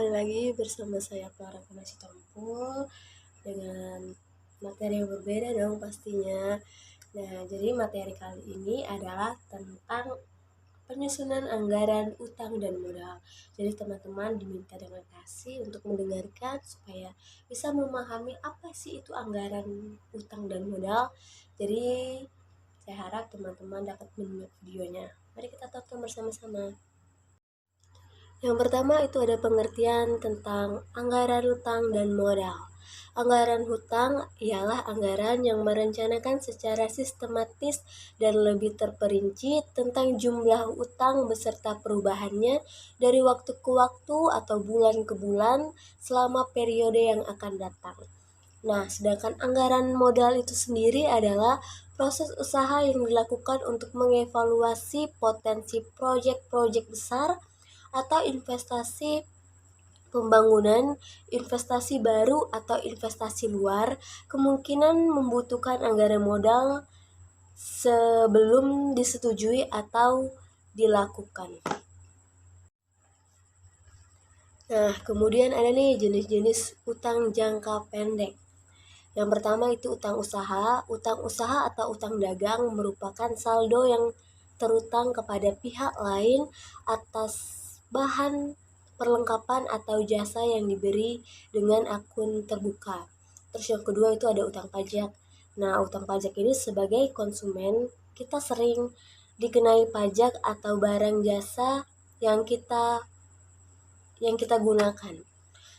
kembali lagi bersama saya Clara Nasi Tompul dengan materi yang berbeda dong pastinya. Nah, jadi materi kali ini adalah tentang penyusunan anggaran utang dan modal. Jadi teman-teman diminta dengan kasih untuk mendengarkan supaya bisa memahami apa sih itu anggaran utang dan modal. Jadi saya harap teman-teman dapat menyimak videonya. Mari kita tonton bersama-sama. Yang pertama itu ada pengertian tentang anggaran hutang dan modal. Anggaran hutang ialah anggaran yang merencanakan secara sistematis dan lebih terperinci tentang jumlah utang beserta perubahannya dari waktu ke waktu atau bulan ke bulan selama periode yang akan datang. Nah, sedangkan anggaran modal itu sendiri adalah proses usaha yang dilakukan untuk mengevaluasi potensi proyek-proyek besar atau investasi pembangunan, investasi baru atau investasi luar, kemungkinan membutuhkan anggaran modal sebelum disetujui atau dilakukan. Nah, kemudian ada nih jenis-jenis utang jangka pendek. Yang pertama itu utang usaha. Utang usaha atau utang dagang merupakan saldo yang terutang kepada pihak lain atas bahan perlengkapan atau jasa yang diberi dengan akun terbuka. Terus yang kedua itu ada utang pajak. Nah, utang pajak ini sebagai konsumen kita sering dikenai pajak atau barang jasa yang kita gunakan.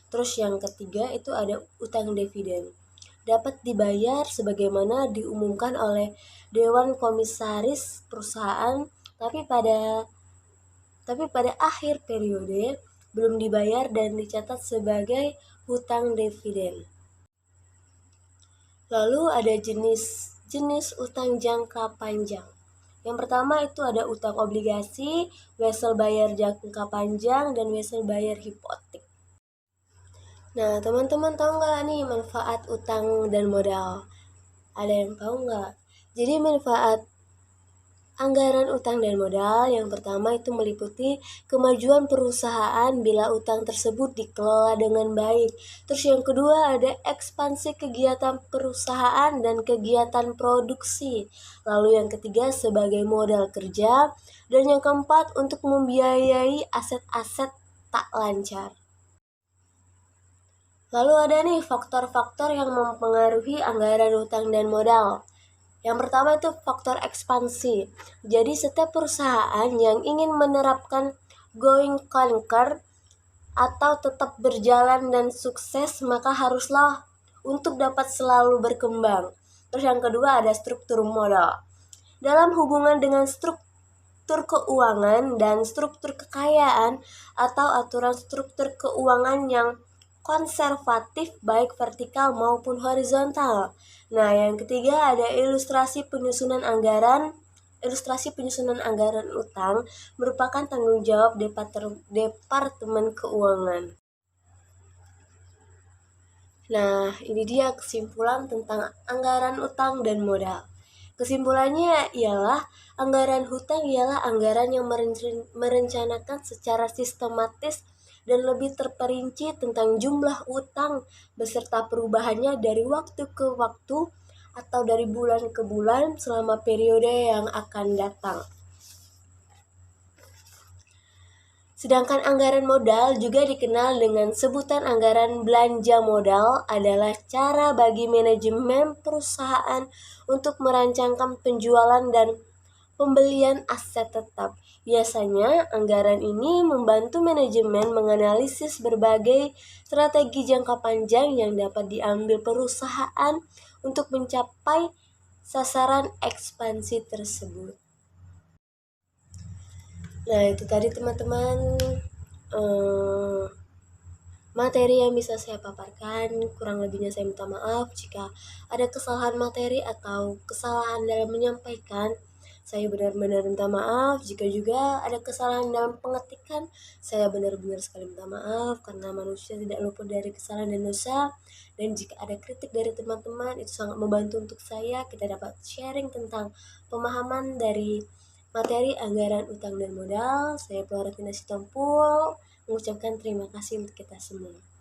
Terus yang ketiga itu ada utang dividen. Dapat dibayar sebagaimana diumumkan oleh Dewan Komisaris perusahaan, tapi pada akhir periode belum dibayar dan dicatat sebagai hutang dividen. Lalu ada jenis utang jangka panjang. Yang pertama itu ada utang obligasi, wesel bayar jangka panjang, dan wesel bayar hipotek. Nah, teman-teman tahu nggak nih manfaat utang dan modal? Ada yang tahu nggak? Jadi manfaat anggaran utang dan modal yang pertama itu meliputi kemajuan perusahaan bila utang tersebut dikelola dengan baik. Terus yang kedua ada ekspansi kegiatan perusahaan dan kegiatan produksi. Lalu yang ketiga sebagai modal kerja. Dan yang keempat untuk membiayai aset-aset tak lancar. Lalu ada nih faktor-faktor yang mempengaruhi anggaran utang dan modal. Yang pertama itu faktor ekspansi. Jadi setiap perusahaan yang ingin menerapkan going concern atau tetap berjalan dan sukses maka haruslah untuk dapat selalu berkembang. Terus yang kedua ada struktur modal. Dalam hubungan dengan struktur keuangan dan struktur kekayaan atau aturan struktur keuangan yang konservatif baik vertikal maupun horizontal. Nah, yang ketiga ada ilustrasi penyusunan anggaran utang merupakan tanggung jawab Departemen Keuangan. Nah, ini dia kesimpulan tentang anggaran utang dan modal. Kesimpulannya ialah anggaran hutang ialah anggaran yang merencanakan secara sistematis dan lebih terperinci tentang jumlah utang beserta perubahannya dari waktu ke waktu atau dari bulan ke bulan selama periode yang akan datang. Sedangkan anggaran modal juga dikenal dengan sebutan anggaran belanja modal adalah cara bagi manajemen perusahaan untuk merancangkan penjualan dan pembelian aset tetap. Biasanya, anggaran ini membantu manajemen menganalisis berbagai strategi jangka panjang yang dapat diambil perusahaan untuk mencapai sasaran ekspansi tersebut. Nah, itu tadi teman-teman materi yang bisa saya paparkan. Kurang lebihnya saya minta maaf jika ada kesalahan materi atau kesalahan dalam menyampaikan. Saya benar-benar minta maaf. Jika juga ada kesalahan dalam pengetikan, saya benar-benar sekali minta maaf karena manusia tidak luput dari kesalahan dan dosa. Dan jika ada kritik dari teman-teman, itu sangat membantu untuk saya. Kita dapat sharing tentang pemahaman dari materi anggaran utang dan modal. Saya Flora Tina Sitompul. mengucapkan terima kasih untuk kita semua.